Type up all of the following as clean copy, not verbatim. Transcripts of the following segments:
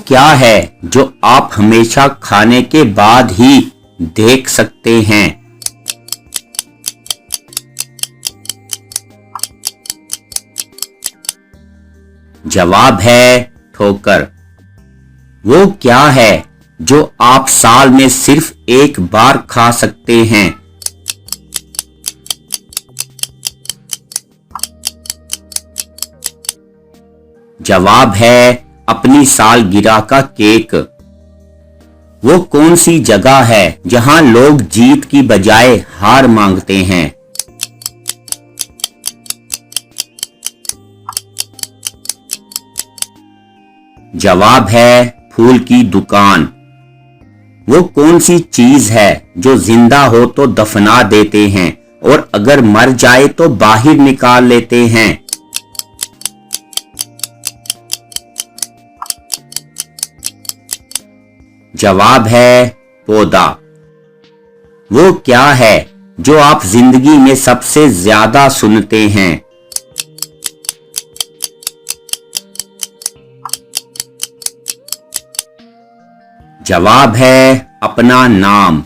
क्या है जो आप हमेशा खाने के बाद ही देख सकते हैं? जवाब है ठोकर। वो क्या है जो आप साल में सिर्फ एक बार खा सकते हैं? जवाब है अपनी सालगिरह का केक। वो कौन सी जगह है जहां लोग जीत की बजाय हार मांगते हैं? जवाब है फूल की दुकान। वो कौन सी चीज है जो जिंदा हो तो दफना देते हैं और अगर मर जाए तो बाहर निकाल लेते हैं? जवाब है पौधा। वो क्या है जो आप जिंदगी में सबसे ज्यादा सुनते हैं? जवाब है अपना नाम।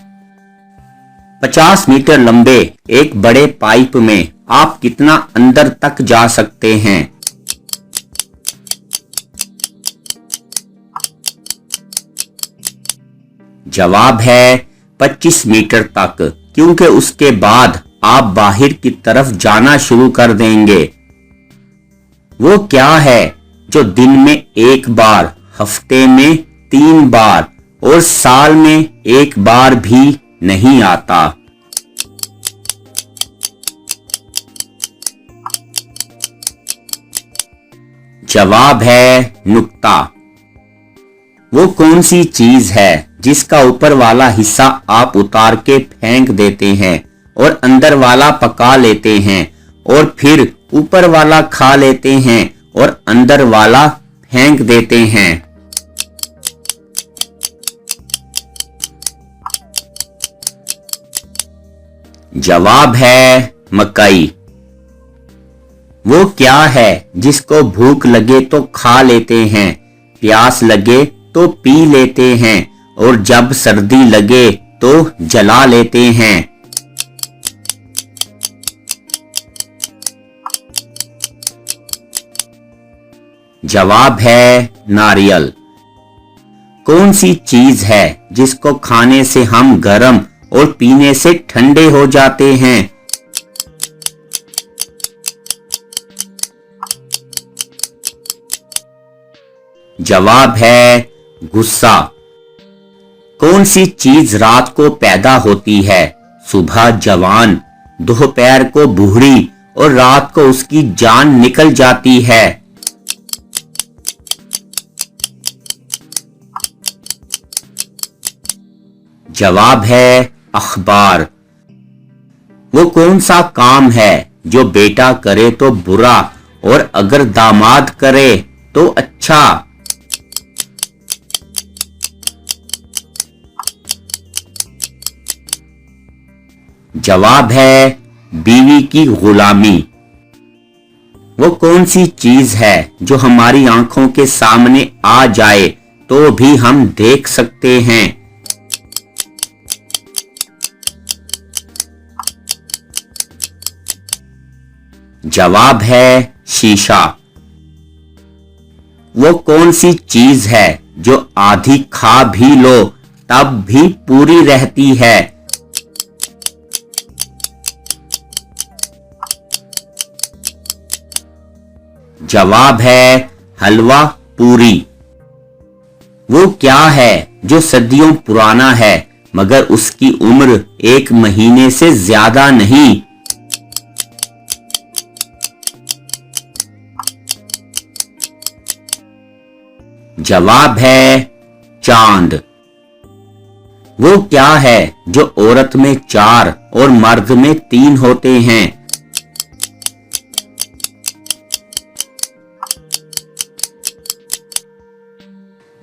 50 मीटर लंबे एक बड़े पाइप में आप कितना अंदर तक जा सकते हैं? जवाब है 25 मीटर तक, क्योंकि उसके बाद आप बाहर की तरफ जाना शुरू कर देंगे। वो क्या है जो दिन में एक बार, हफ्ते में 3 बार और साल में एक बार भी नहीं आता? जवाब है नुक्ता। वो कौन सी चीज है जिसका ऊपर वाला हिस्सा आप उतार के फेंक देते हैं और अंदर वाला पका लेते हैं और फिर ऊपर वाला खा लेते हैं और अंदर वाला फेंक देते हैं? जवाब है मकई। वो क्या है जिसको भूख लगे तो खा लेते हैं, प्यास लगे तो पी लेते हैं और जब सर्दी लगे तो जला लेते हैं? जवाब है नारियल। कौन सी चीज है जिसको खाने से हम गर्म और पीने से ठंडे हो जाते हैं? जवाब है गुस्सा। कौन सी चीज रात को पैदा होती है, सुबह जवान, दोपहर को बूढ़ी और रात को उसकी जान निकल जाती है? जवाब है अखबार। वो कौन सा काम है जो बेटा करे तो बुरा और अगर दामाद करे तो अच्छा? जवाब है बीवी की गुलामी। वो कौन सी चीज है जो हमारी आंखों के सामने आ जाए तो भी हम देख सकते हैं? जवाब है शीशा। वो कौन सी चीज है जो आधी खा भी लो तब भी पूरी रहती है? जवाब है हलवा पूरी। वो क्या है जो सदियों पुराना है मगर उसकी उम्र 1 महीने से ज्यादा नहीं? जवाब है चांद। वो क्या है जो औरत में 4 और मर्द में 3 होते हैं?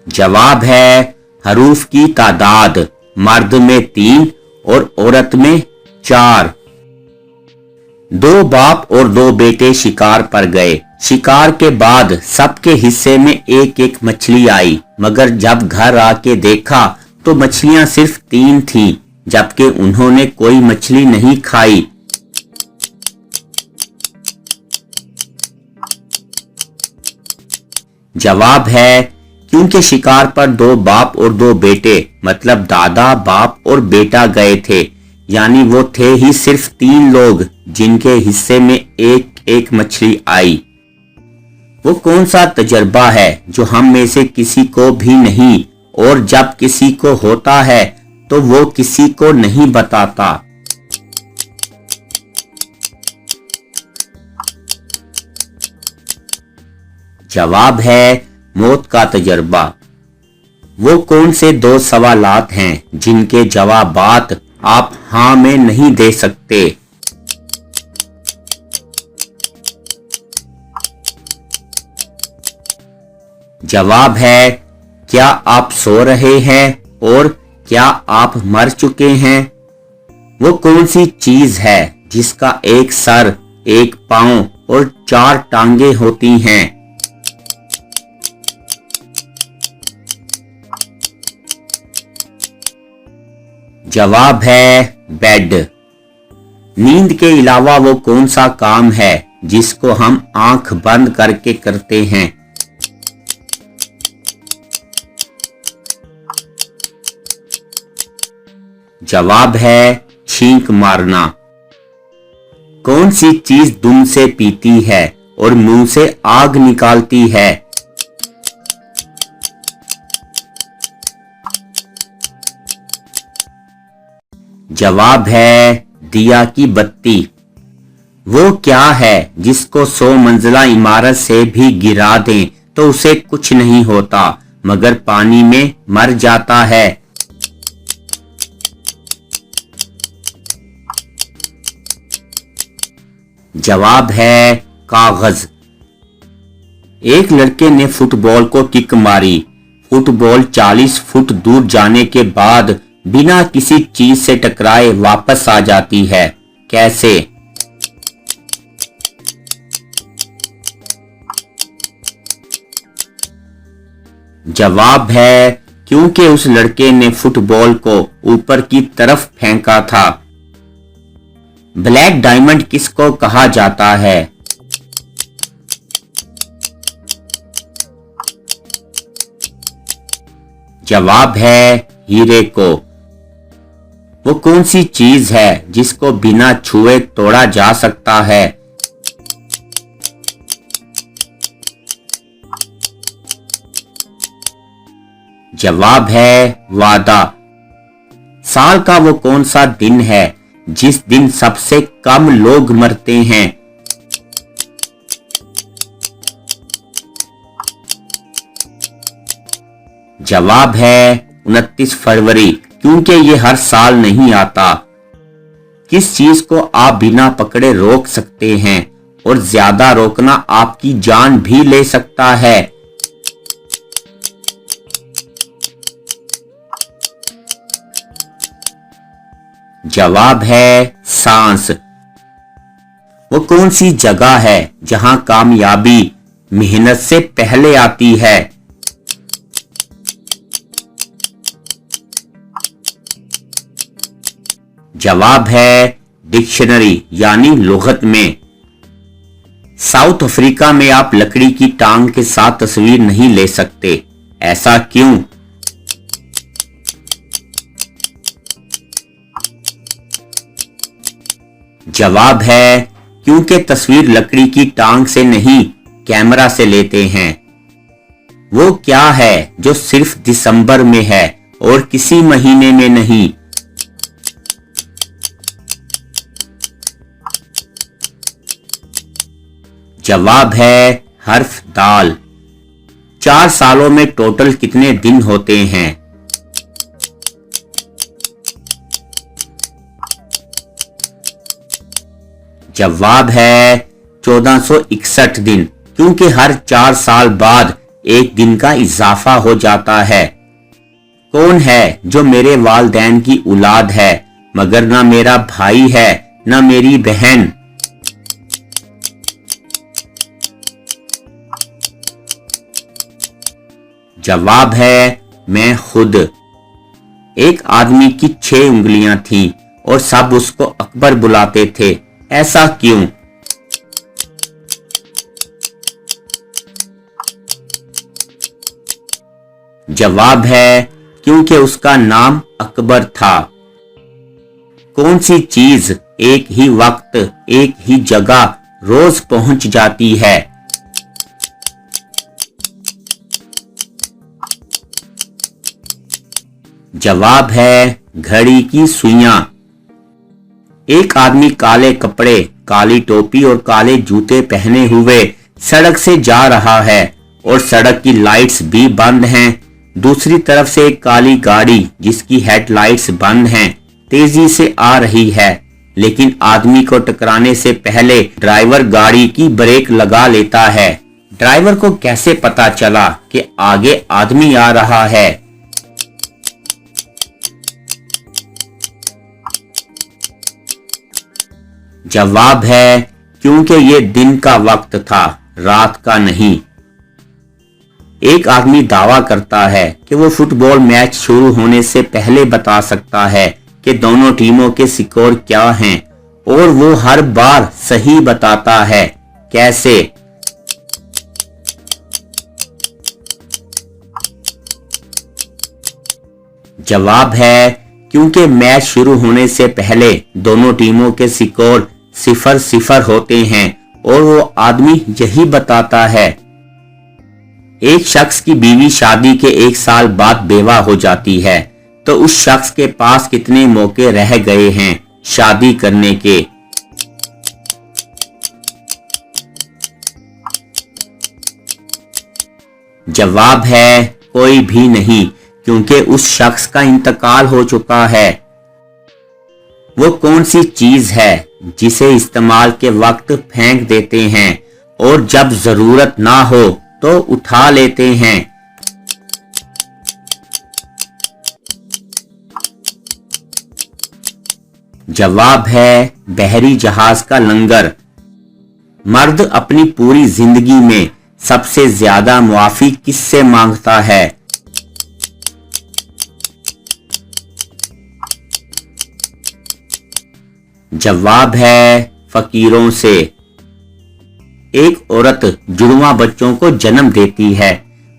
जवाब है हरूफ की तादाद, मर्द में 3 और औरत में 4। दो बाप और दो बेटे शिकार पर गए। शिकार के बाद सबके हिस्से में एक एक मछली आई, मगर जब घर आके देखा तो मछलियां सिर्फ 3 थीं, जबकि उन्होंने कोई मछली नहीं खाई। जवाब है क्योंकि शिकार पर दो बाप और दो बेटे मतलब दादा, बाप और बेटा गए थे, यानी वो थे ही सिर्फ 3 लोग जिनके हिस्से में एक एक मछली आई। वो कौन सा तजर्बा है जो हम में से किसी को भी नहीं, और जब किसी को होता है तो वो किसी को नहीं बताता। जवाब है मौत का तजर्बा। वो कौन से 2 सवालात हैं जिनके जवाबात आप हाँ में नहीं दे सकते? जवाब है क्या आप सो रहे हैं और क्या आप मर चुके हैं? वो कौन सी चीज है जिसका एक सर, एक पांव और 4 टांगे होती हैं? जवाब है बेड। नींद के अलावा वो कौन सा काम है जिसको हम आंख बंद करके करते हैं? जवाब है छींक मारना। कौन सी चीज दुम से पीती है और मुंह से आग निकालती है? जवाब है दिया की बत्ती। वो क्या है जिसको 100 मंजिला इमारत से भी गिरा दें तो उसे कुछ नहीं होता, मगर पानी में मर जाता है? जवाब है कागज। एक लड़के ने फुटबॉल को किक मारी। फुटबॉल 40 फुट दूर जाने के बाद बिना किसी चीज से टकराए वापस आ जाती है, कैसे? जवाब है क्योंकि उस लड़के ने फुटबॉल को ऊपर की तरफ फेंका था। ब्लैक डायमंड किसको कहा जाता है? जवाब है हीरे को। वो कौन सी चीज है जिसको बिना छुए तोड़ा जा सकता है? जवाब है वादा। साल का वो कौन सा दिन है जिस दिन सबसे कम लोग मरते हैं? जवाब है 29 फरवरी, क्योंकि ये हर साल नहीं आता। किस चीज को आप बिना पकड़े रोक सकते हैं और ज्यादा रोकना आपकी जान भी ले सकता है? जवाब है सांस। वो कौन सी जगह है जहां कामयाबी मेहनत से पहले आती है? जवाब है डिक्शनरी यानी लुगत में। साउथ अफ्रीका में आप लकड़ी की टांग के साथ तस्वीर नहीं ले सकते, ऐसा क्यों? जवाब है क्योंकि तस्वीर लकड़ी की टांग से नहीं कैमरा से लेते हैं। वो क्या है जो सिर्फ दिसंबर में है और किसी महीने में नहीं? जवाब है हर्फ दाल। 4 सालों में टोटल कितने दिन होते हैं? जवाब है 1461 दिन, क्योंकि हर 4 साल बाद एक दिन का इजाफा हो जाता है। कौन है जो मेरे वालिदैन की औलाद है मगर ना मेरा भाई है ना मेरी बहन? जवाब है मैं खुद। एक आदमी की 6 उंगलियां थीं और सब उसको अकबर बुलाते थे, ऐसा क्यों? जवाब है क्योंकि उसका नाम अकबर था। कौन सी चीज एक ही वक्त एक ही जगह रोज पहुंच जाती है? जवाब है घड़ी की सुइयां। एक आदमी काले कपड़े, काली टोपी और काले जूते पहने हुए सड़क से जा रहा है और सड़क की लाइट्स भी बंद हैं। दूसरी तरफ से एक काली गाड़ी जिसकी हेडलाइट्स बंद हैं तेजी से आ रही है, लेकिन आदमी को टकराने से पहले ड्राइवर गाड़ी की ब्रेक लगा लेता है। ड्राइवर को कैसे पता चला कि आगे आदमी आ रहा है? जवाब है क्योंकि ये दिन का वक्त था, रात का नहीं। एक आदमी दावा करता है कि वो फुटबॉल मैच शुरू होने से पहले बता सकता है कि दोनों टीमों के स्कोर क्या हैं, और वो हर बार सही बताता है। कैसे? जवाब है क्योंकि मैच शुरू होने से पहले दोनों टीमों के स्कोर 0-0 होते हैं और वो आदमी यही बताता है। एक शख्स की बीवी शादी के 1 साल बाद बेवा हो जाती है, तो उस शख्स के पास कितने मौके रह गए हैं शादी करने के? जवाब है कोई भी नहीं, क्योंकि उस शख्स का इंतकाल हो चुका है। वो कौन सी चीज है जिसे इस्तेमाल के वक्त फेंक देते हैं और जब जरूरत ना हो तो उठा लेते हैं? जवाब है बहरी जहाज का लंगर। मर्द अपनी पूरी जिंदगी में सबसे ज्यादा मुआफी किससे मांगता है? जवाब है फकीरों से। एक औरत जुड़वा बच्चों को जन्म देती है,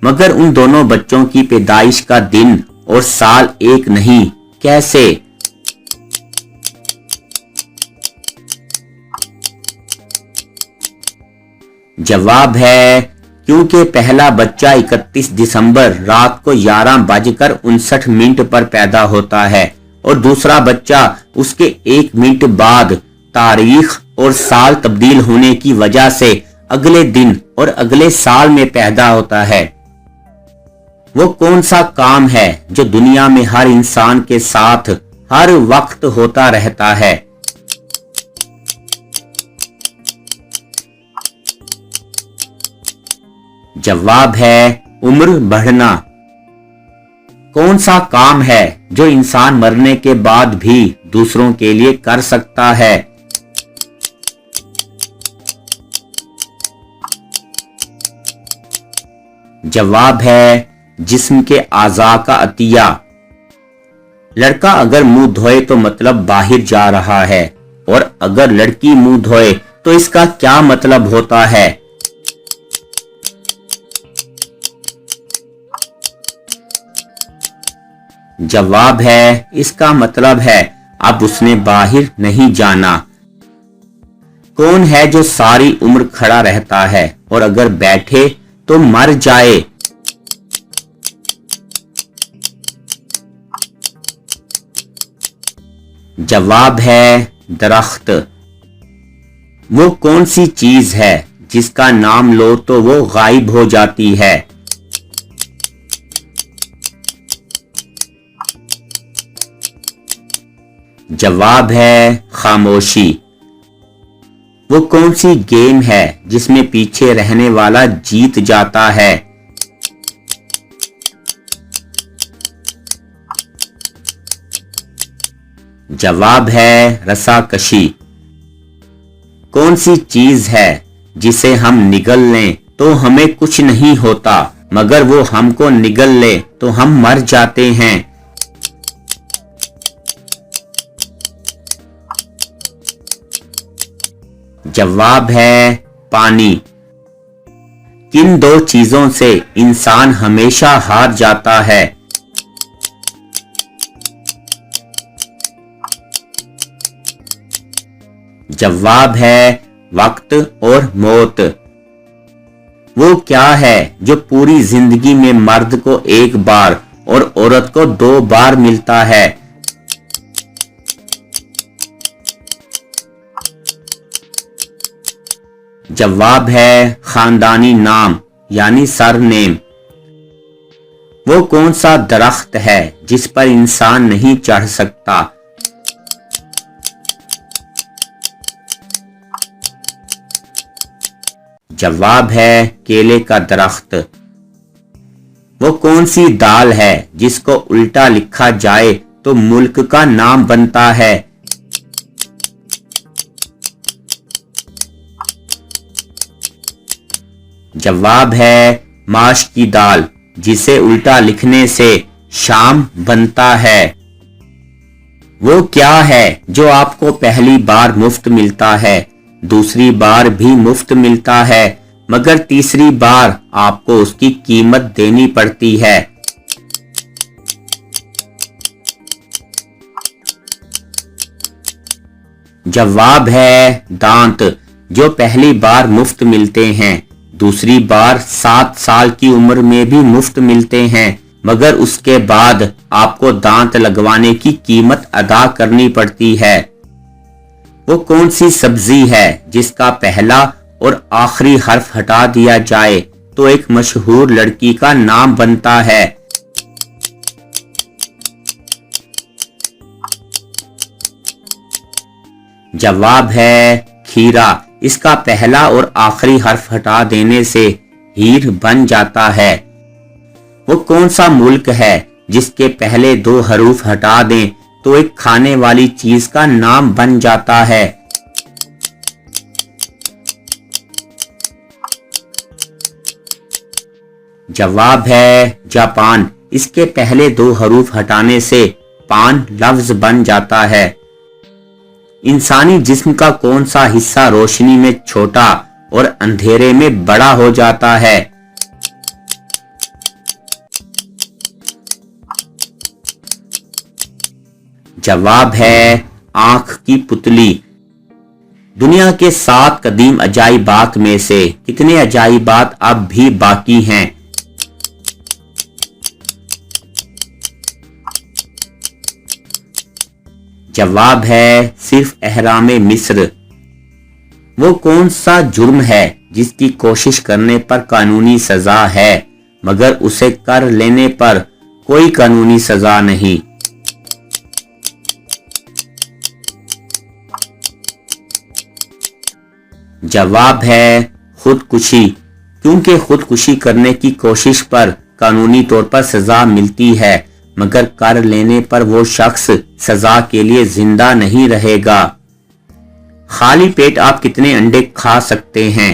मगर उन दोनों बच्चों की पैदाइश का दिन और साल एक नहीं, कैसे? जवाब है क्योंकि पहला बच्चा 31 दिसंबर रात को 11:59 पर पैदा होता है और दूसरा बच्चा उसके 1 मिनट बाद तारीख और साल तब्दील होने की वजह से अगले दिन और अगले साल में पैदा होता है। वो कौन सा काम है जो दुनिया में हर इंसान के साथ हर वक्त होता रहता है? जवाब है उम्र बढ़ना। कौन सा काम है जो इंसान मरने के बाद भी दूसरों के लिए कर सकता है? जवाब है जिस्म के आज़ा का अतिया। लड़का अगर मुंह धोए तो मतलब बाहर जा रहा है, और अगर लड़की मुंह धोए तो इसका क्या मतलब होता है? जवाब है इसका मतलब है अब उसने बाहर नहीं जाना। कौन है जो सारी उम्र खड़ा रहता है और अगर बैठे तो मर जाए? जवाब है दरख्त। वो कौन सी चीज है जिसका नाम लो तो वो गायब हो जाती है? जवाब है खामोशी। वो कौन सी गेम है जिसमें पीछे रहने वाला जीत जाता है? जवाब है रस्साकशी। कौन सी चीज है जिसे हम निगल लें तो हमें कुछ नहीं होता, मगर वो हमको निगल ले तो हम मर जाते हैं। जवाब है पानी। किन दो चीजों से इंसान हमेशा हार जाता है? जवाब है वक्त और मौत। वो क्या है जो पूरी जिंदगी में मर्द को एक बार और औरत को 2 बार मिलता है? जवाब है खानदानी नाम यानी सरनेम। वो कौन सा दरख्त है जिस पर इंसान नहीं चढ़ सकता? जवाब है केले का दरख्त। वो कौन सी दाल है जिसको उल्टा लिखा जाए तो मुल्क का नाम बनता है? जवाब है माश की दाल, जिसे उल्टा लिखने से शाम बनता है। वो क्या है जो आपको पहली बार मुफ्त मिलता है, दूसरी बार भी मुफ्त मिलता है, मगर तीसरी बार आपको उसकी कीमत देनी पड़ती है? जवाब है दांत, जो पहली बार मुफ्त मिलते हैं, दूसरी बार 7 साल की उम्र में भी मुफ्त मिलते हैं, मगर उसके बाद आपको दांत लगवाने की कीमत अदा करनी पड़ती है। वो कौन सी सब्जी है जिसका पहला और आखिरी हर्फ हटा दिया जाए तो एक मशहूर लड़की का नाम बनता है? जवाब है खीरा। इसका पहला और आखिरी हर्फ हटा देने से हीर बन जाता है। वो कौन सा मुल्क है जिसके पहले 2 हरूफ हटा दें तो एक खाने वाली चीज का नाम बन जाता है? जवाब है जापान। इसके पहले 2 हरूफ हटाने से पान लफ्ज बन जाता है। इंसानी जिस्म का कौन सा हिस्सा रोशनी में छोटा और अंधेरे में बड़ा हो जाता है? जवाब है आंख की पुतली। दुनिया के 7 कदीम अजाइबात में से कितने अजाइबात अब भी बाकी हैं? जवाब है सिर्फ एहरामे मिस्र। वो कौन सा जुर्म है जिसकी कोशिश करने पर कानूनी सजा है, मगर उसे कर लेने पर कोई कानूनी सजा नहीं? जवाब है खुदकुशी, क्योंकि खुदकुशी करने की कोशिश पर कानूनी तौर पर सजा मिलती है, मगर कर लेने पर वो शख्स सजा के लिए जिंदा नहीं रहेगा। खाली पेट आप कितने अंडे खा सकते हैं?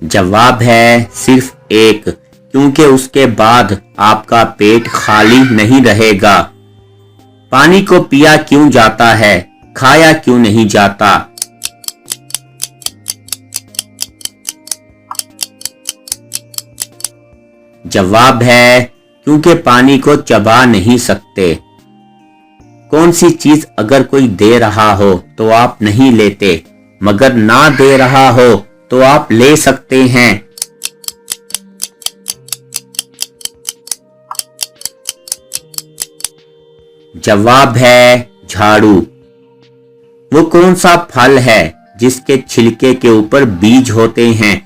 जवाब है सिर्फ 1, क्योंकि उसके बाद आपका पेट खाली नहीं रहेगा। पानी को पिया क्यों जाता है, खाया क्यों नहीं जाता? जवाब है क्योंकि पानी को चबा नहीं सकते। कौन सी चीज अगर कोई दे रहा हो तो आप नहीं लेते, मगर ना दे रहा हो तो आप ले सकते हैं? जवाब है झाड़ू। वो कौन सा फल है जिसके छिलके के ऊपर बीज होते हैं?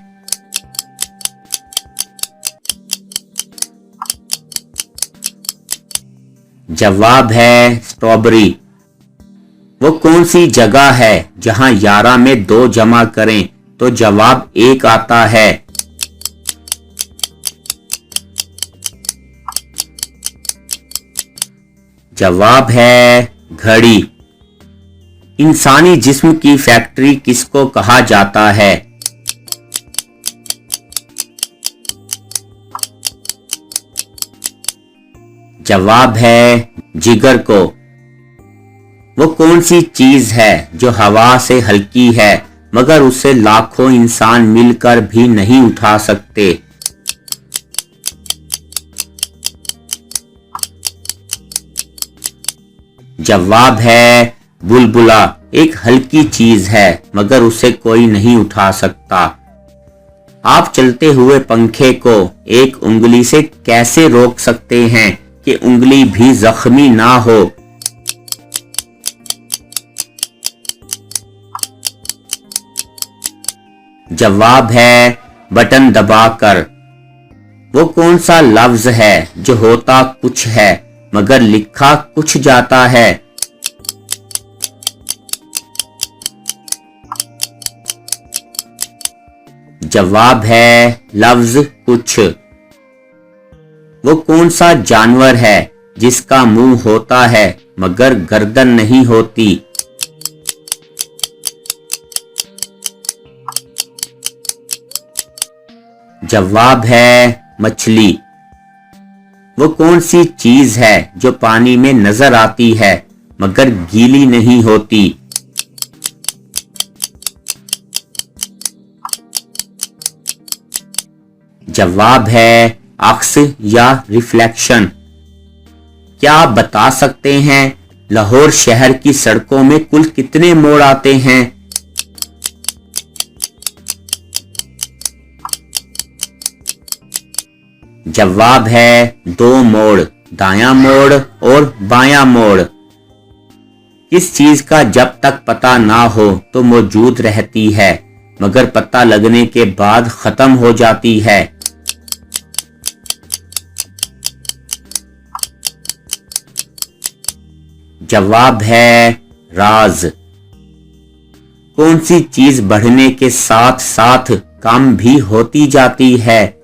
जवाब है स्ट्रॉबेरी। वो कौन सी जगह है जहां 11 में 2 जमा करें तो जवाब 1 आता है? जवाब है घड़ी। इंसानी जिस्म की फैक्ट्री किसको कहा जाता है? जवाब है जिगर को। वो कौन सी चीज है जो हवा से हल्की है मगर उसे लाखों इंसान मिलकर भी नहीं उठा सकते? जवाब है बुलबुला। एक हल्की चीज है मगर उसे कोई नहीं उठा सकता। आप चलते हुए पंखे को एक उंगली से कैसे रोक सकते हैं कि उंगली भी जख्मी ना हो? जवाब है बटन दबाकर। वो कौन सा लफ्ज है जो होता कुछ है मगर लिखा कुछ जाता है? जवाब है लफ्ज कुछ। वो कौन सा जानवर है जिसका मुंह होता है मगर गर्दन नहीं होती? जवाब है मछली। वो कौन सी चीज है जो पानी में नजर आती है मगर गीली नहीं होती? जवाब है अक्स या रिफ्लेक्शन। क्या आप बता सकते हैं लाहौर शहर की सड़कों में कुल कितने मोड़ आते हैं? जवाब है 2 मोड़, दायां मोड़ और बायां मोड़। किस चीज का जब तक पता ना हो तो मौजूद रहती है मगर पता लगने के बाद खत्म हो जाती है? जवाब है राज। कौन सी चीज बढ़ने के साथ साथ कम भी होती जाती है?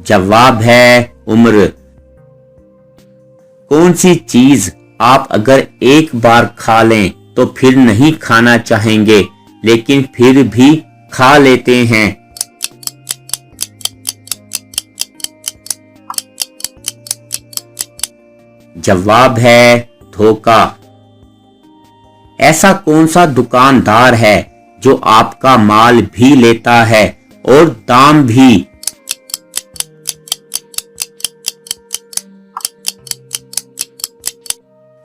जवाब है उम्र। कौन सी चीज आप अगर एक बार खा लें तो फिर नहीं खाना चाहेंगे लेकिन फिर भी खा लेते हैं? जवाब है धोखा। ऐसा कौन सा दुकानदार है जो आपका माल भी लेता है और दाम भी?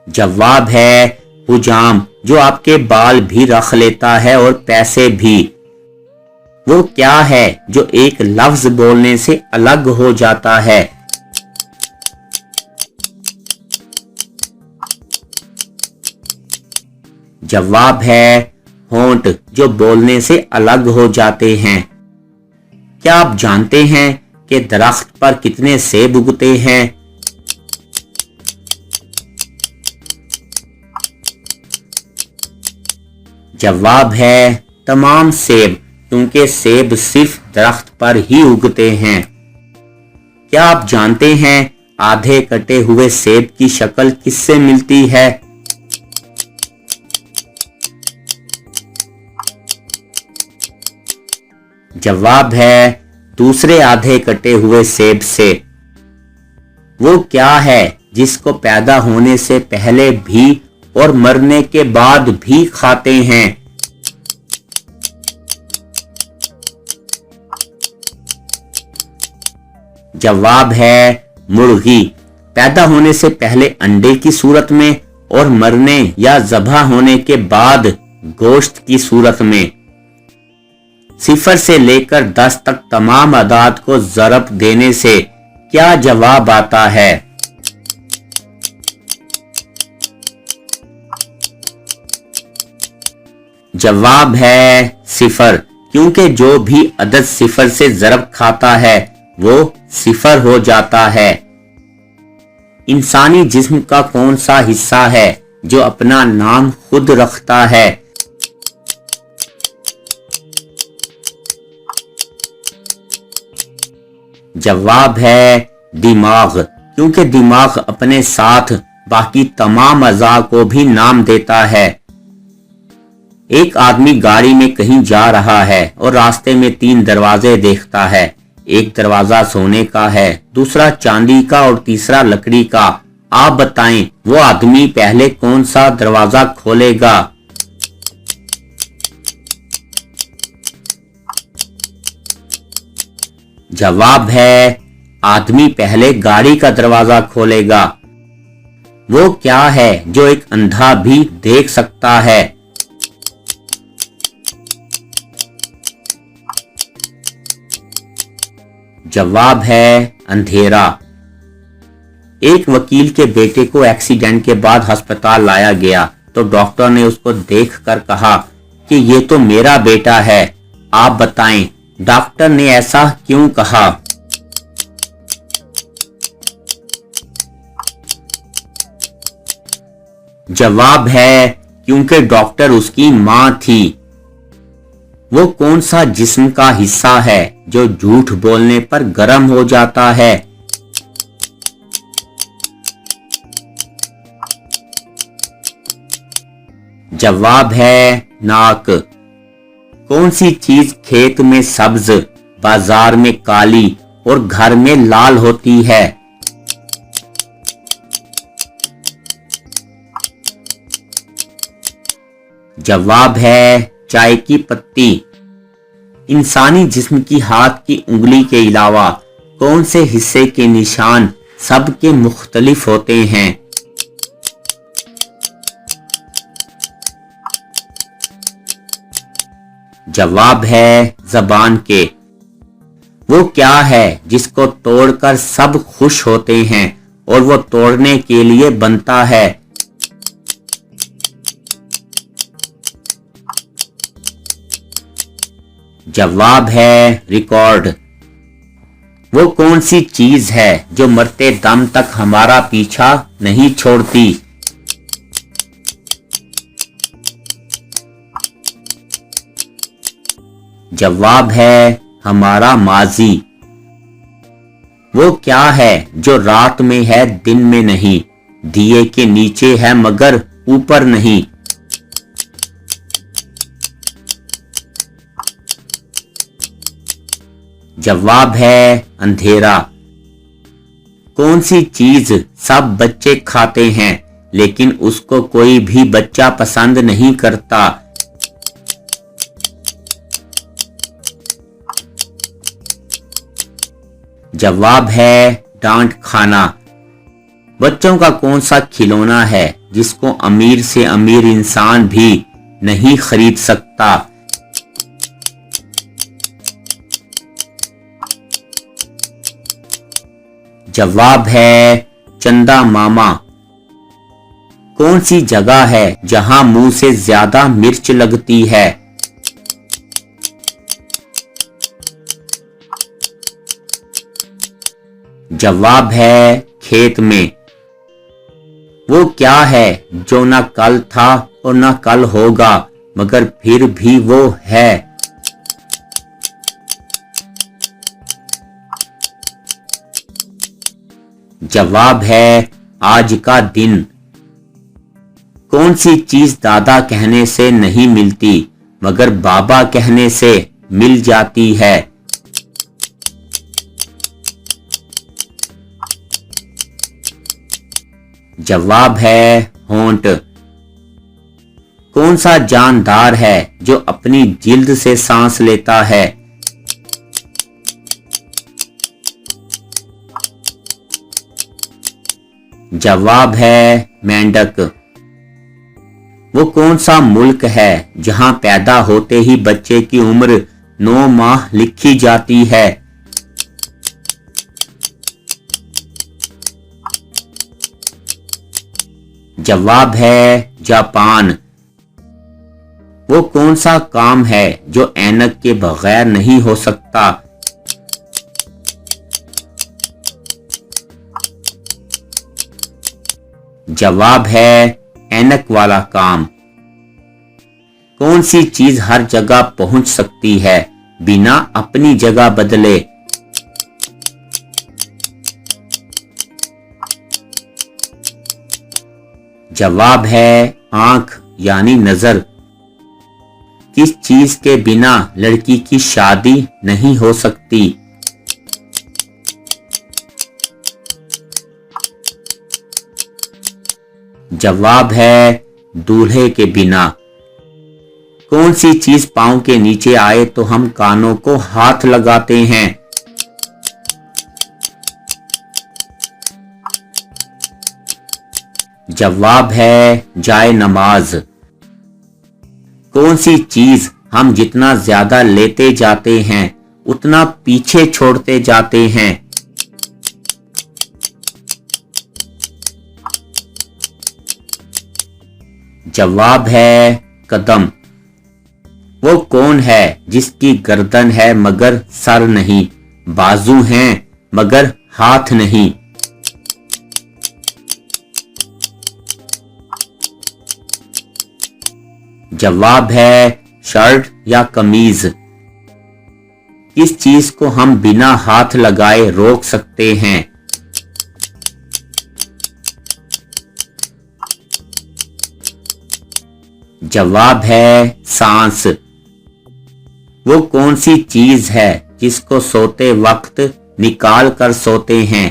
जवाब है हुजाम, जो आपके बाल भी रख लेता है और पैसे भी। वो क्या है जो एक लफ्ज बोलने से अलग हो जाता है? जवाब है होंठ, जो बोलने से अलग हो जाते हैं। क्या आप जानते हैं कि दरख्त पर कितने सेब उगते हैं? जवाब है तमाम सेब, क्योंकि सेब सिर्फ दरख्त पर ही उगते हैं। क्या आप जानते हैं आधे कटे हुए सेब की शक्ल किससे मिलती है? जवाब है दूसरे आधे कटे हुए सेब से। वो क्या है जिसको पैदा होने से पहले भी और मरने के बाद भी खाते हैं? जवाब है मुर्गी, पैदा होने से पहले अंडे की सूरत में और मरने या ज़बह होने के बाद गोश्त की सूरत में। 0 से लेकर 10 तक तमाम अदाद को ज़रब देने से क्या जवाब आता है? जवाब है 0, क्योंकि जो भी अदद 0 से ज़रब खाता है वो 0 हो जाता है। इंसानी जिस्म का कौन सा हिस्सा है जो अपना नाम खुद रखता है? जवाब है दिमाग, क्योंकि दिमाग अपने साथ बाकी तमाम अज़ा को भी नाम देता है। एक आदमी गाड़ी में कहीं जा रहा है और रास्ते में 3 दरवाजे देखता है। एक दरवाजा सोने का है, दूसरा चांदी का और तीसरा लकड़ी का। आप बताएं वो आदमी पहले कौन सा दरवाजा खोलेगा? जवाब है आदमी पहले गाड़ी का दरवाजा खोलेगा। वो क्या है जो एक अंधा भी देख सकता है? जवाब है अंधेरा। एक वकील के बेटे को एक्सीडेंट के बाद अस्पताल लाया गया तो डॉक्टर ने उसको देखकर कहा कि ये तो मेरा बेटा है। आप बताएं डॉक्टर ने ऐसा क्यों कहा? जवाब है क्योंकि डॉक्टर उसकी मां थी। वो कौन सा जिस्म का हिस्सा है जो झूठ बोलने पर गर्म हो जाता है? जवाब है नाक। कौन सी चीज खेत में सब्ज, बाजार में काली और घर में लाल होती है? जवाब है चाय की पत्ती। इंसानी जिस्म की हाथ की उंगली के अलावा कौन से हिस्से के निशान सबके मुख्तलिफ होते हैं? जवाब है ज़बान के। वो क्या है जिसको तोड़कर सब खुश होते हैं और वो तोड़ने के लिए बनता है? जवाब है रिकॉर्ड। वो कौन सी चीज है जो मरते दम तक हमारा पीछा नहीं छोड़ती? जवाब है हमारा माजी। वो क्या है जो रात में है दिन में नहीं, दिए के नीचे है मगर ऊपर नहीं? जवाब है अंधेरा। कौन सी चीज सब बच्चे खाते हैं लेकिन उसको कोई भी बच्चा पसंद नहीं करता? जवाब है डांट खाना। बच्चों का कौन सा खिलौना है जिसको अमीर से अमीर इंसान भी नहीं खरीद सकता? जवाब है चंदा मामा। कौन सी जगह है जहां मुंह से ज्यादा मिर्च लगती है? जवाब है खेत में। वो क्या है जो ना कल था और ना कल होगा मगर फिर भी वो है? जवाब है आज का दिन। कौन सी चीज दादा कहने से नहीं मिलती मगर बाबा कहने से मिल जाती है? जवाब है होंठ। कौन सा जानदार है जो अपनी जिल्द से सांस लेता है? जवाब है मेंढक। वो कौन सा मुल्क है जहां पैदा होते ही बच्चे की उम्र 9 माह लिखी जाती है? जवाब है जापान। वो कौन सा काम है जो ऐनक के बगैर नहीं हो सकता? जवाब है ऐनक वाला काम। कौन सी चीज हर जगह पहुंच सकती है बिना अपनी जगह बदले? जवाब है आंख यानी नजर। किस चीज के बिना लड़की की शादी नहीं हो सकती? जवाब है दूल्हे के बिना। कौन सी चीज पांव के नीचे आए तो हम कानों को हाथ लगाते हैं? जवाब है जाए नमाज। कौन सी चीज हम जितना ज्यादा लेते जाते हैं उतना पीछे छोड़ते जाते हैं? जवाब है कदम। वो कौन है जिसकी गर्दन है मगर सर नहीं, बाजू हैं मगर हाथ नहीं? जवाब है शर्ट या कमीज। किस चीज को हम बिना हाथ लगाए रोक सकते हैं? जवाब है सांस। वो कौन सी चीज है जिसको सोते वक्त निकाल कर सोते हैं?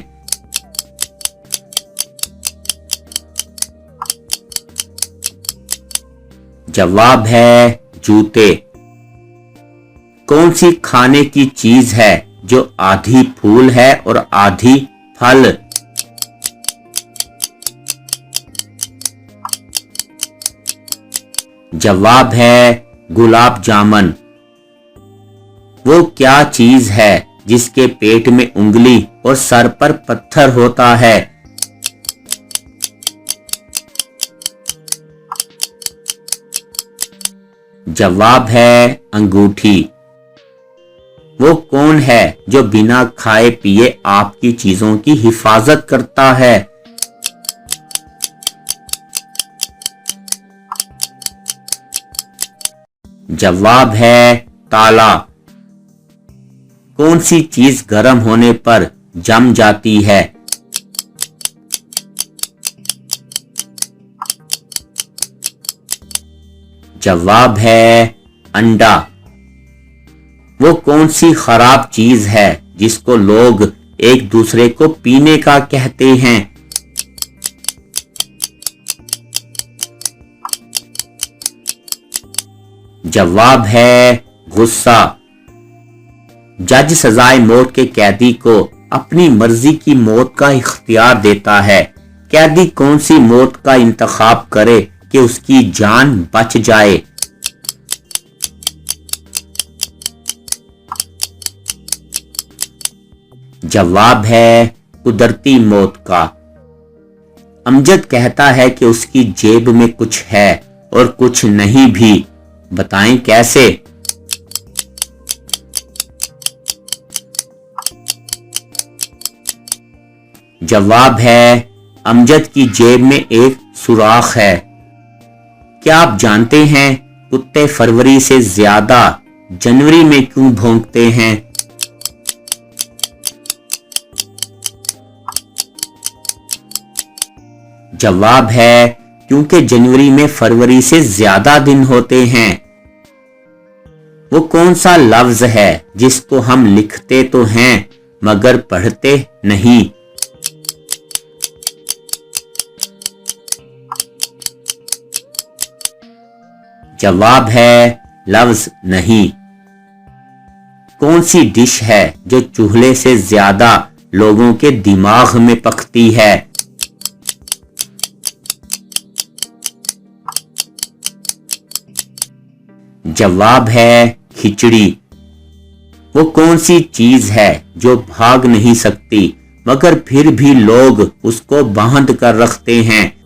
जवाब है जूते। कौन सी खाने की चीज है जो आधी फूल है और आधी फल? जवाब है गुलाब जामुन। वो क्या चीज है जिसके पेट में उंगली और सर पर पत्थर होता है? जवाब है अंगूठी। वो कौन है जो बिना खाए पिए आपकी चीजों की हिफाजत करता है? जवाब है ताला। कौन सी चीज गर्म होने पर जम जाती है? जवाब है अंडा। वो कौन सी खराब चीज है जिसको लोग एक दूसरे को पीने का कहते हैं? जवाब है गुस्सा। जज सजाए मौत के कैदी को अपनी मर्जी की मौत का इख्तियार देता है। कैदी कौन सी मौत का इंतखाब करे कि उसकी जान बच जाए? जवाब है कुदरती मौत का। अमजद कहता है कि उसकी जेब में कुछ है और कुछ नहीं भी, बताएं कैसे? जवाब है अमजद की जेब में एक सुराख है। क्या आप जानते हैं कुत्ते फरवरी से ज्यादा जनवरी में क्यों भौंकते हैं? जवाब है क्योंकि जनवरी में फरवरी से ज्यादा दिन होते हैं। वो कौन सा लफ्ज है जिसको हम लिखते तो हैं मगर पढ़ते नहीं? जवाब है लफ्ज नहीं। कौन सी डिश है जो चूल्हे से ज्यादा लोगों के दिमाग में पकती है? जवाब है खिचड़ी। वो कौन सी चीज है जो भाग नहीं सकती मगर फिर भी लोग उसको बांध कर रखते हैं?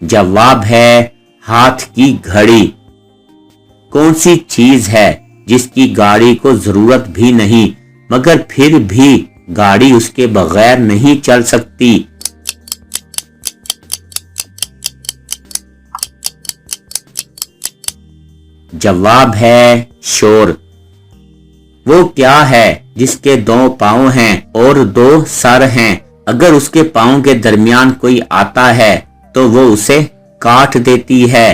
जवाब है हाथ की घड़ी। कौन सी चीज है जिसकी गाड़ी को जरूरत भी नहीं मगर फिर भी गाड़ी उसके बगैर नहीं चल सकती? जवाब है शोर। वो क्या है जिसके 2 पाँव हैं और 2 सर हैं? अगर उसके पाँव के दरमियान कोई आता है तो वो उसे काट देती है।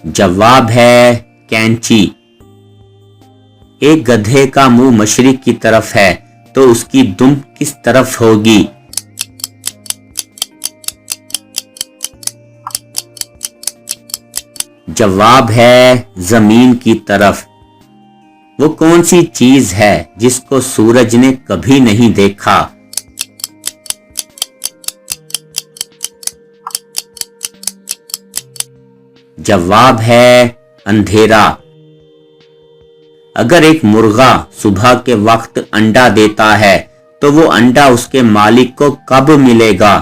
जवाब है कैंची। एक गधे का मुंह मशरिक की तरफ है तो उसकी दुम किस तरफ होगी? जवाब है जमीन की तरफ। वो कौन सी चीज है जिसको सूरज ने कभी नहीं देखा? जवाब है अंधेरा। अगर एक मुर्गा सुबह के वक्त अंडा देता है तो वो अंडा उसके मालिक को कब मिलेगा?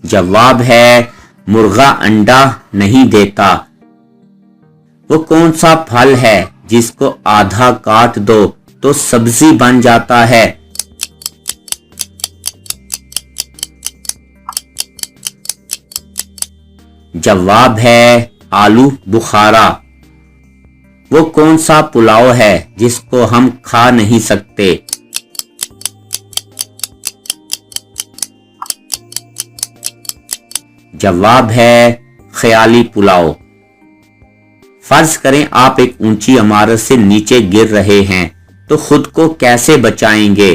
जवाब है मुर्गा अंडा नहीं देता। वो कौन सा फल है जिसको आधा काट दो तो सब्जी बन जाता है? जवाब है आलू बुखारा। वो कौन सा पुलाव है जिसको हम खा नहीं सकते? जवाब है ख्याली पुलाव। फर्ज करें आप एक ऊंची इमारत से नीचे गिर रहे हैं तो खुद को कैसे बचाएंगे?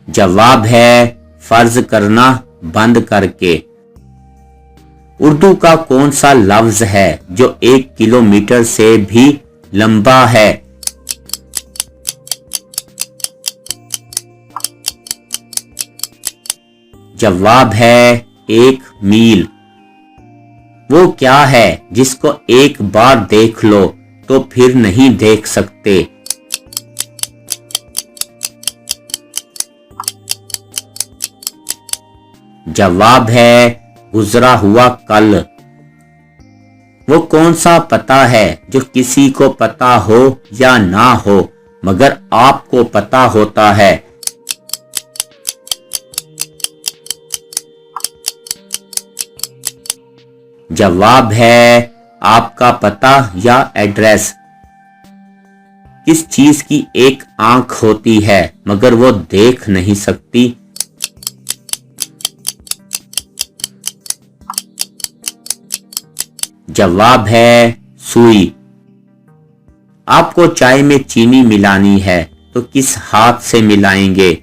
जवाब है फर्ज करना बंद करके। उर्दू का कौन सा लफ्ज है जो 1 किलोमीटर से भी लंबा है? जवाब है 1 मील। वो क्या है जिसको एक बार देख लो तो फिर नहीं देख सकते? जवाब है गुजरा हुआ कल। वो कौन सा पता है जो किसी को पता हो या ना हो मगर आपको पता होता है? जवाब है आपका पता या एड्रेस। किस चीज की एक आंख होती है मगर वो देख नहीं सकती? जवाब है सुई। आपको चाय में चीनी मिलानी है तो किस हाथ से मिलाएंगे?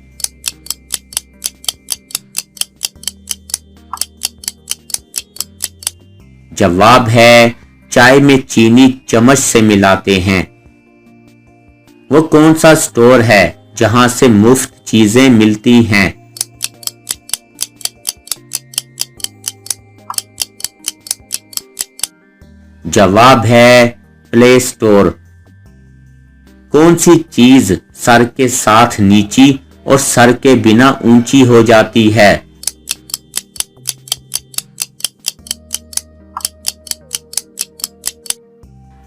जवाब है चाय में चीनी चम्मच से मिलाते हैं। वो कौन सा स्टोर है जहां से मुफ्त चीजें मिलती हैं? जवाब है प्ले स्टोर। कौन सी चीज सर के साथ नीची और सर के बिना ऊंची हो जाती है?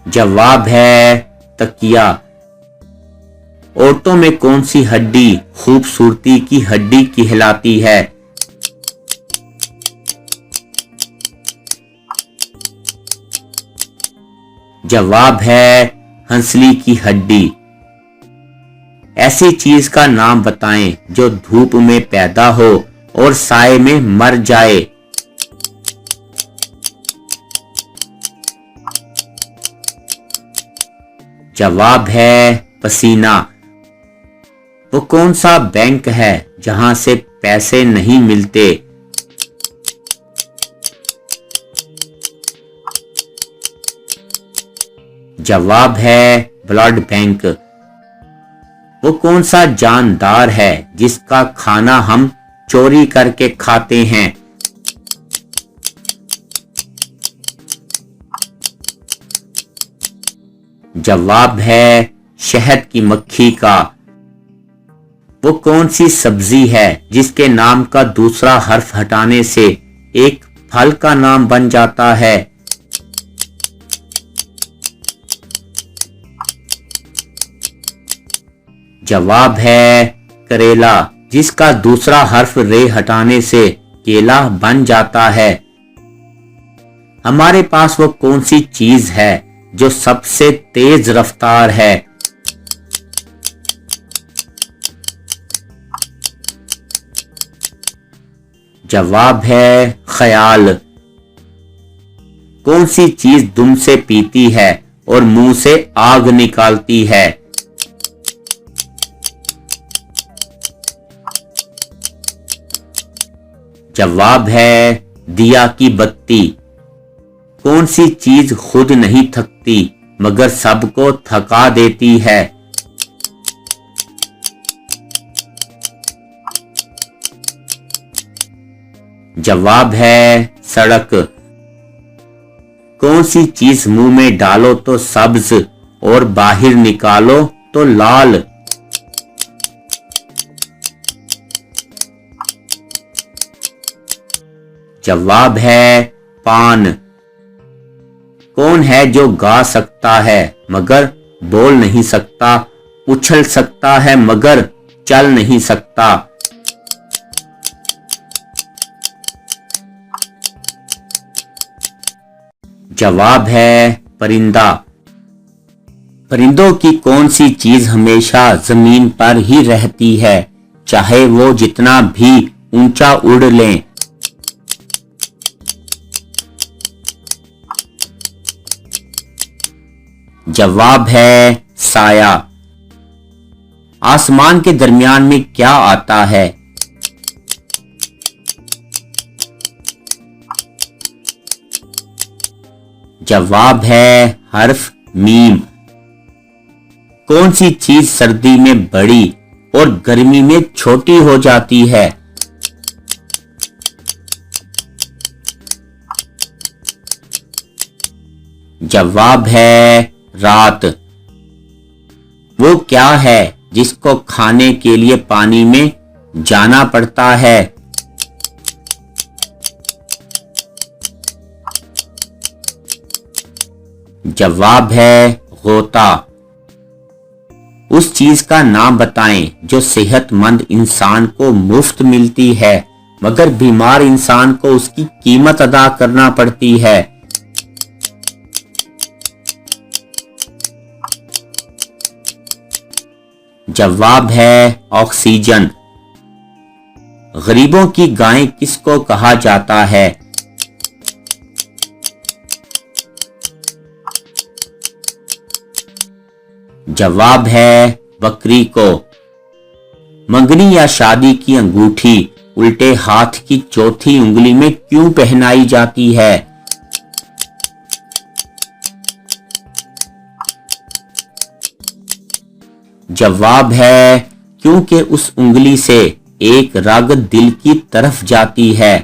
जवाब है तकिया। औरतों में कौन सी हड्डी खूबसूरती की हड्डी कहलाती है? जवाब है हंसली की हड्डी। ऐसी चीज का नाम बताएं जो धूप में पैदा हो और साए में मर जाए। जवाब है पसीना। वो कौन सा बैंक है जहां से पैसे नहीं मिलते? जवाब है ब्लड बैंक। वो कौन सा जानदार है जिसका खाना हम चोरी करके खाते हैं? जवाब है शहद की मक्खी का। वो कौन सी सब्जी है जिसके नाम का दूसरा हर्फ हटाने से एक फल का नाम बन जाता है? जवाब है करेला, जिसका दूसरा हर्फ रे हटाने से केला बन जाता है। हमारे पास वो कौन सी चीज है जो सबसे तेज रफ्तार है? जवाब है ख्याल। कौन सी चीज दुम से पीती है और मुंह से आग निकालती है? जवाब है दिया की बत्ती। कौन सी चीज खुद नहीं थकती मगर सबको थका देती है? जवाब है सड़क। कौन सी चीज मुंह में डालो तो सब्ज और बाहर निकालो तो लाल? जवाब है पान। कौन है जो गा सकता है मगर बोल नहीं सकता, उछल सकता है मगर चल नहीं सकता? जवाब है परिंदा। परिंदों की कौन सी चीज हमेशा जमीन पर ही रहती है, चाहे वो जितना भी ऊंचा उड़ लें? जवाब है साया। आसमान के दरमियान में क्या आता है? जवाब है हर्फ मीम। कौन सी चीज सर्दी में बड़ी और गर्मी में छोटी हो जाती है? जवाब है रात। वो क्या है जिसको खाने के लिए पानी में जाना पड़ता है? जवाब है गोता। उस चीज का नाम बताएं जो सेहतमंद इंसान को मुफ्त मिलती है मगर बीमार इंसान को उसकी कीमत अदा करना पड़ती है। जवाब है ऑक्सीजन। गरीबों की गाय किसको कहा जाता है? जवाब है बकरी को। मंगनी या शादी की अंगूठी उल्टे हाथ की चौथी उंगली में क्यों पहनाई जाती है? जवाब है क्योंकि उस उंगली से एक रग दिल की तरफ जाती है।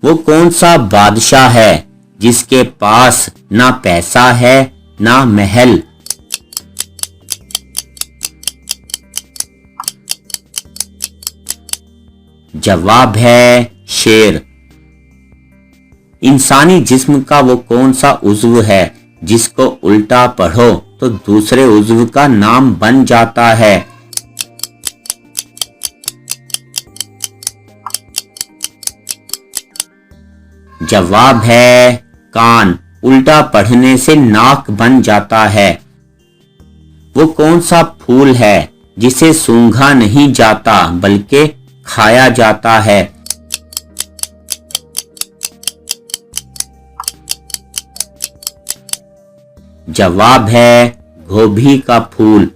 वो कौन सा बादशाह है जिसके पास ना पैसा है ना महल? जवाब है शेर। इंसानी जिस्म का वो कौन सा उज्व है जिसको उल्टा पढ़ो तो दूसरे उज्व का नाम बन जाता है? जवाब है कान। उल्टा पढ़ने से नाक बन जाता है। वो कौन सा फूल है जिसे सूंघा नहीं जाता बल्कि खाया जाता है? जवाब है गोभी का फूल।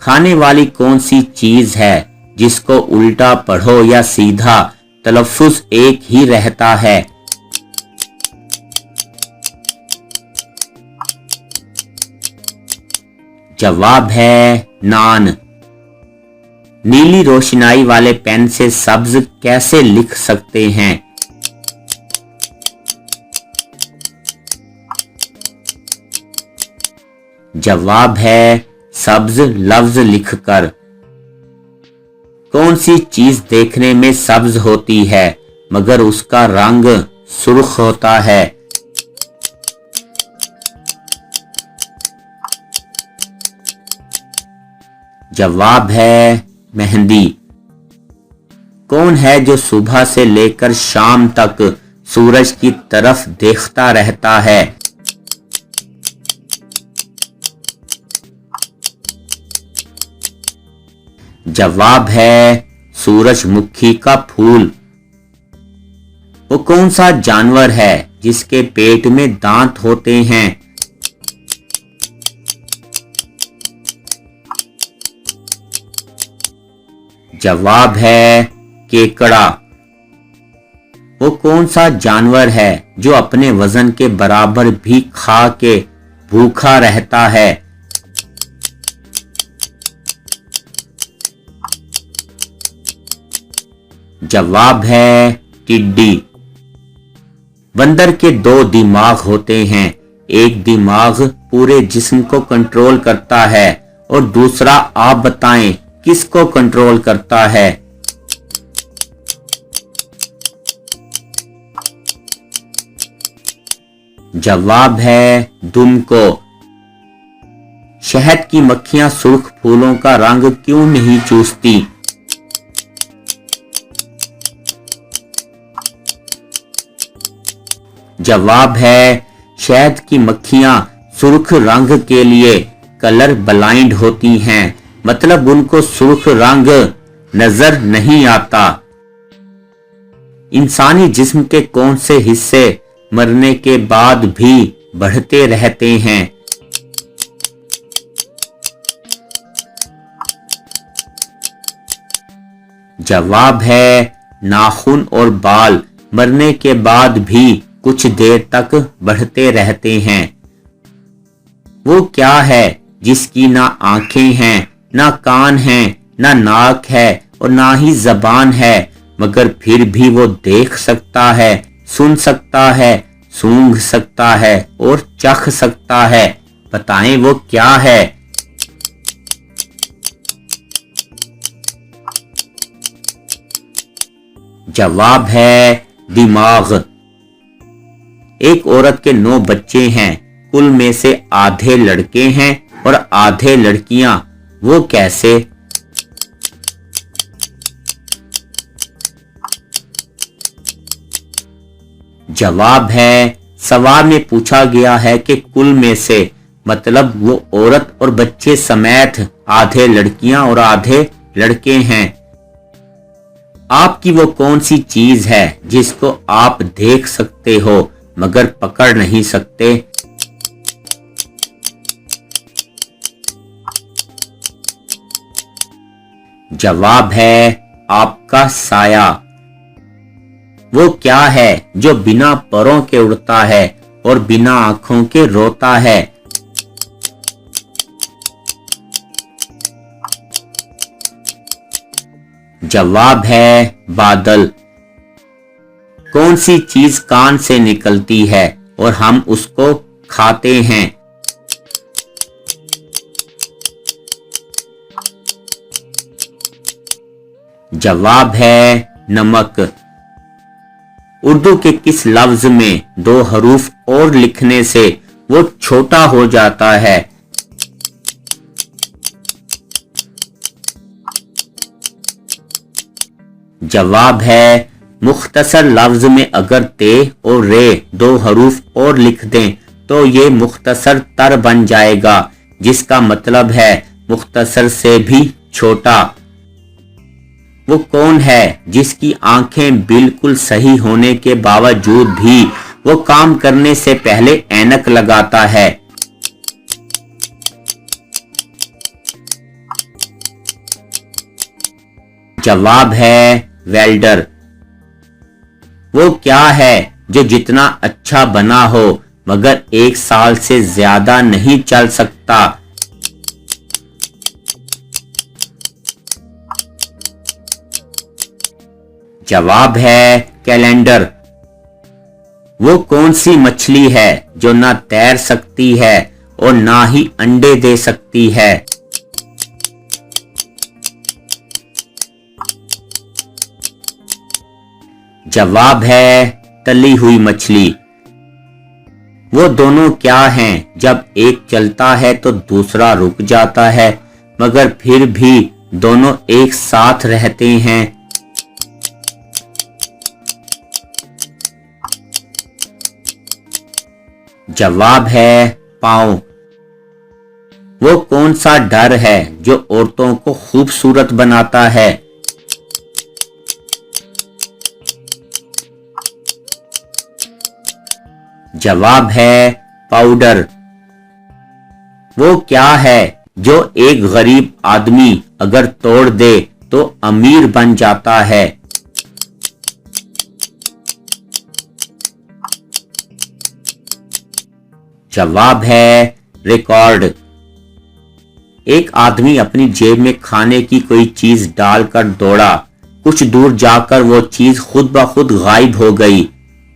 खाने वाली कौन सी चीज है जिसको उल्टा पढ़ो या सीधा तलफ्फुज एक ही रहता है? जवाब है नान। नीली रोशनाई वाले पेन से सब्ज कैसे लिख सकते हैं? जवाब है सब्ज लफ्ज लिखकर। कौन सी चीज देखने में सब्ज होती है मगर उसका रंग सुर्ख होता है? जवाब है मेहंदी। कौन है जो सुबह से लेकर शाम तक सूरज की तरफ देखता रहता है? जवाब है सूरजमुखी का फूल। वो कौन सा जानवर है जिसके पेट में दांत होते हैं? जवाब है केकड़ा। वो कौन सा जानवर है जो अपने वजन के बराबर भी खा के भूखा रहता है? जवाब है टिड्डी। बंदर के 2 दिमाग होते हैं, एक दिमाग पूरे जिस्म को कंट्रोल करता है और दूसरा आप बताएं किसको कंट्रोल करता है? जवाब है दुम को। शहद की मक्खियां सुर्ख फूलों का रंग क्यों नहीं चूसती? जवाब है शहद की मक्खियां सुर्ख रंग के लिए कलर ब्लाइंड होती हैं, मतलब उनको सुर्ख रंग नजर नहीं आता। इंसानी जिस्म के कौन से हिस्से मरने के बाद भी बढ़ते रहते हैं? जवाब है नाखून और बाल मरने के बाद भी कुछ देर तक बढ़ते रहते हैं। वो क्या है जिसकी ना आंखें हैं, ना कान हैं, ना नाक है और ना ही जबान है, मगर फिर भी वो देख सकता है, सुन सकता है, सूंघ सकता है और चख सकता है? बताएं वो क्या है? जवाब है दिमाग। एक औरत के 9 बच्चे हैं, कुल में से आधे लड़के हैं और आधे लड़कियां, वो कैसे? जवाब है सवाल में पूछा गया है कि कुल में से, मतलब वो औरत और बच्चे समेत आधे लड़कियां और आधे लड़के हैं। आपकी वो कौन सी चीज है जिसको आप देख सकते हो मगर पकड़ नहीं सकते? जवाब है आपका साया। वो क्या है जो बिना परों के उड़ता है और बिना आंखों के रोता है? जवाब है बादल। कौन सी चीज कान से निकलती है और हम उसको खाते हैं? जवाब है नमक। उर्दू के किस लफ्ज में 2 हरूफ और लिखने से वो छोटा हो जाता है? जवाब है मुख्तसर लफ्ज में अगर ते और रे 2 हरूफ और लिख दें तो ये मुख्तसर तर बन जाएगा, जिसका मतलब है मुख्तसर से भी छोटा। वो कौन है जिसकी आंखें बिल्कुल सही होने के बावजूद भी वो काम करने से पहले ऐनक लगाता है? जवाब है वेल्डर। वो क्या है जो जितना अच्छा बना हो मगर 1 साल से ज्यादा नहीं चल सकता? जवाब है कैलेंडर। वो कौन सी मछली है जो ना तैर सकती है और ना ही अंडे दे सकती है? जवाब है तली हुई मछली। वो दोनों क्या हैं जब एक चलता है तो दूसरा रुक जाता है, मगर फिर भी दोनों एक साथ रहते हैं? जवाब है पाँव। वो कौन सा डर है जो औरतों को खूबसूरत बनाता है? जवाब है पाउडर। वो क्या है जो एक गरीब आदमी अगर तोड़ दे तो अमीर बन जाता है? जवाब है रिकॉर्ड। एक आदमी अपनी जेब में खाने की कोई चीज डालकर दौड़ा। कुछ दूर जाकर वो चीज खुद ब खुद गायब हो गई।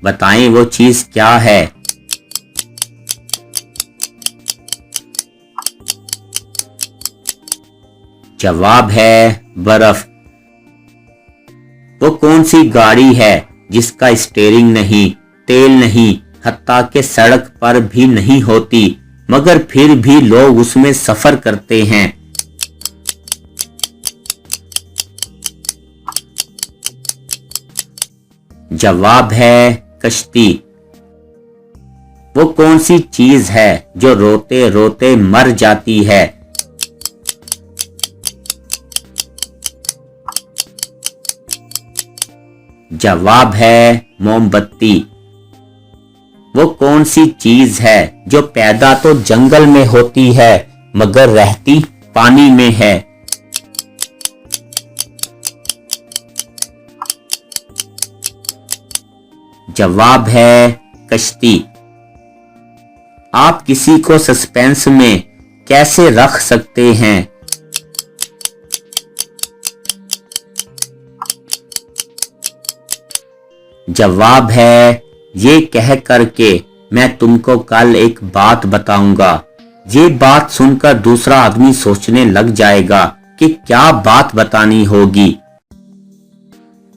बताएं वो चीज क्या है? जवाब है बर्फ। वो कौन सी गाड़ी है जिसका स्टीयरिंग नहीं, तेल नहीं, हत्ता के सड़क पर भी नहीं होती, मगर फिर भी लोग उसमें सफर करते हैं? जवाब है कश्ती। वो कौन सी चीज है जो रोते रोते मर जाती है? जवाब है मोमबत्ती। वो कौन सी चीज है जो पैदा तो जंगल में होती है मगर रहती पानी में है? जवाब है कश्ती। आप किसी को सस्पेंस में कैसे रख सकते हैं? जवाब है ये कह करके मैं तुमको कल एक बात बताऊंगा। ये बात सुनकर दूसरा आदमी सोचने लग जाएगा कि क्या बात बतानी होगी।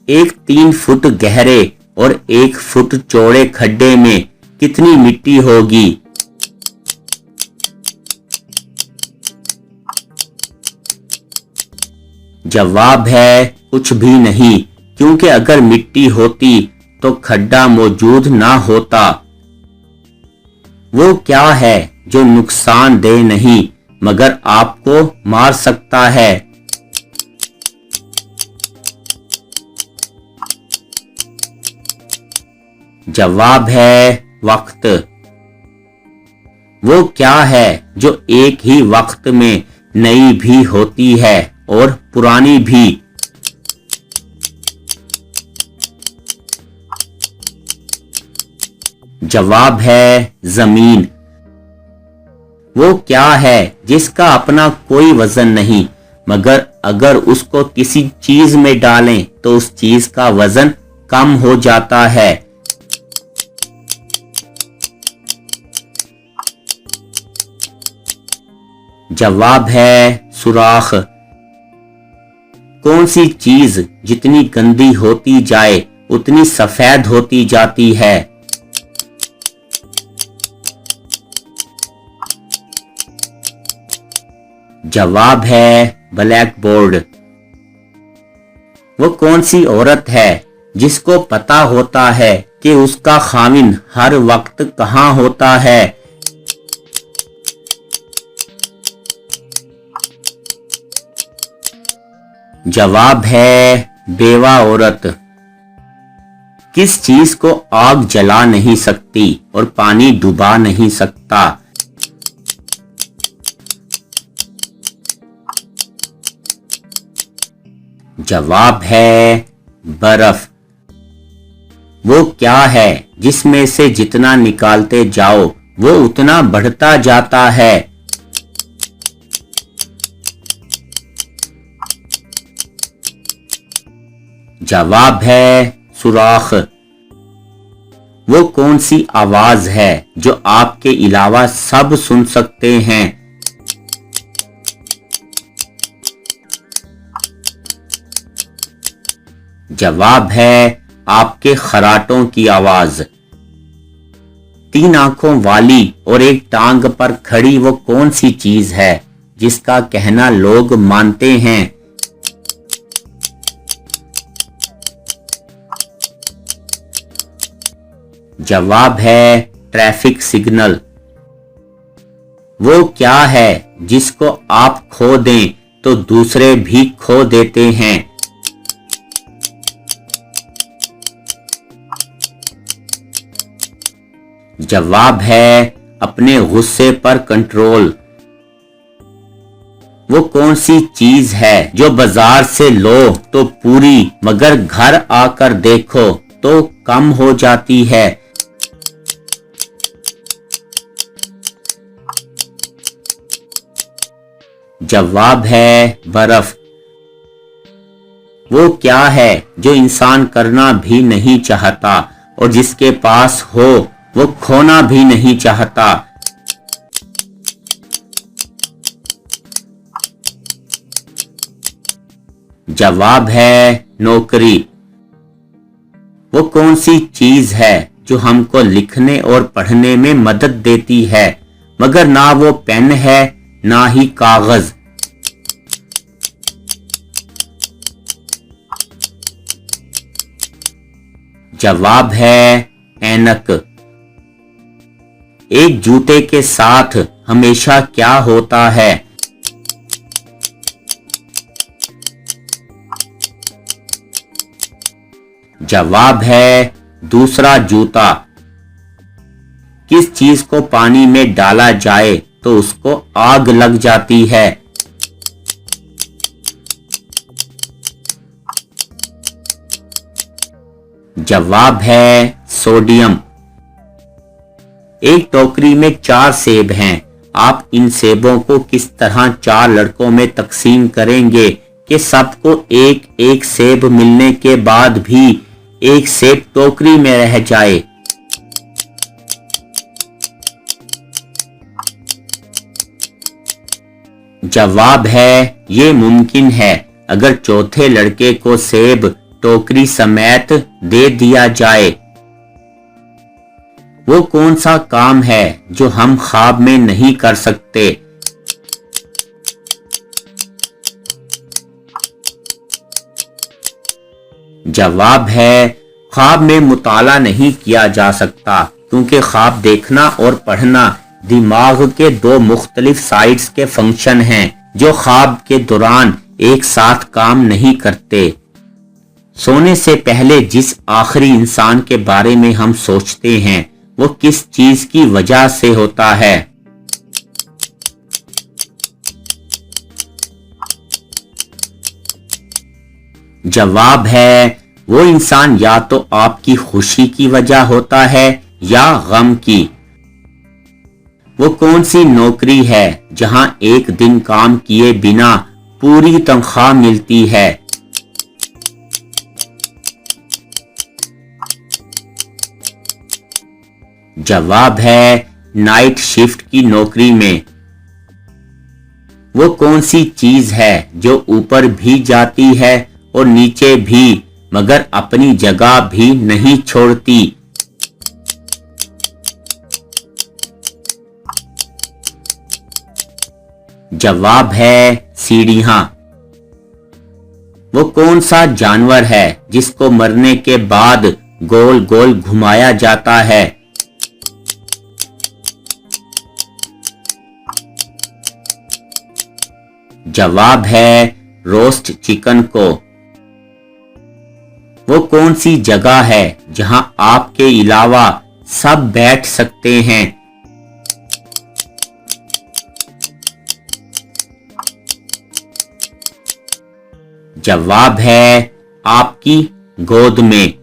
एक 3 फुट गहरे और 1 फुट चौड़े खड्डे में कितनी मिट्टी होगी? जवाब है कुछ भी नहीं, क्योंकि अगर मिट्टी होती तो खड्डा मौजूद ना होता। वो क्या है जो नुकसानदेह नहीं मगर आपको मार सकता है? जवाब है वक्त। वो क्या है जो एक ही वक्त में नई भी होती है और पुरानी भी? जवाब है जमीन। वो क्या है जिसका अपना कोई वजन नहीं, मगर अगर उसको किसी चीज में डालें तो उस चीज का वजन कम हो जाता है? जवाब है सुराख। कौन सी चीज जितनी गंदी होती जाए उतनी सफेद होती जाती है? जवाब है ब्लैक बोर्ड। वो कौन सी औरत है जिसको पता होता है कि उसका खाविंद हर वक्त कहाँ होता है? जवाब है बेवा औरत। किस चीज को आग जला नहीं सकती और पानी डुबा नहीं सकता? जवाब है बर्फ। वो क्या है जिसमें से जितना निकालते जाओ वो उतना बढ़ता जाता है? जवाब है सुराख। वो कौन सी आवाज है जो आपके अलावा सब सुन सकते हैं? जवाब है आपके खराटों की आवाज। 3 आंखों वाली और 1 टांग पर खड़ी वो कौन सी चीज है जिसका कहना लोग मानते हैं? जवाब है ट्रैफिक सिग्नल। वो क्या है जिसको आप खो दें तो दूसरे भी खो देते हैं? जवाब है अपने गुस्से पर कंट्रोल। वो कौन सी चीज है जो बाजार से लो तो पूरी मगर घर आकर देखो तो कम हो जाती है? जवाब है बर्फ। वो क्या है जो इंसान करना भी नहीं चाहता और जिसके पास हो वो खोना भी नहीं चाहता? जवाब है नौकरी। वो कौन सी चीज है जो हमको लिखने और पढ़ने में मदद देती है मगर ना वो पेन है ना ही कागज? जवाब है ऐनक। एक जूते के साथ हमेशा क्या होता है? जवाब है दूसरा जूता। किस चीज को पानी में डाला जाए तो उसको आग लग जाती है? जवाब है सोडियम। एक टोकरी में 4 सेब हैं। आप इन सेबों को किस तरह 4 लड़कों में तकसीम करेंगे कि सबको एक एक सेब मिलने के बाद भी एक सेब टोकरी में रह जाए? जवाब है ये मुमकिन है अगर चौथे लड़के को सेब टोकरी समेत दे दिया जाए। वो कौन सा काम है जो हम ख्वाब में नहीं कर सकते? जवाब है ख्वाब में मुताला नहीं किया जा सकता क्योंकि ख्वाब देखना और पढ़ना दिमाग के 2 मुख्तलिफ साइड्स के फंक्शन हैं जो ख्वाब के दौरान एक साथ काम नहीं करते। सोने से पहले जिस आखिरी इंसान के बारे में हम सोचते हैं वो किस चीज की वजह से होता है? जवाब है वो इंसान या तो आपकी खुशी की वजह होता है या गम की। वो कौन सी नौकरी है जहां एक दिन काम किए बिना पूरी तनख्वाह मिलती है? जवाब है नाइट शिफ्ट की नौकरी में। वो कौन सी चीज है जो ऊपर भी जाती है और नीचे भी मगर अपनी जगह भी नहीं छोड़ती? जवाब है सीढ़ियां। वो कौन सा जानवर है जिसको मरने के बाद गोल गोल घुमाया जाता है? जवाब है रोस्ट चिकन को। वो कौन सी जगह है जहां आपके अलावा सब बैठ सकते हैं? जवाब है आपकी गोद में।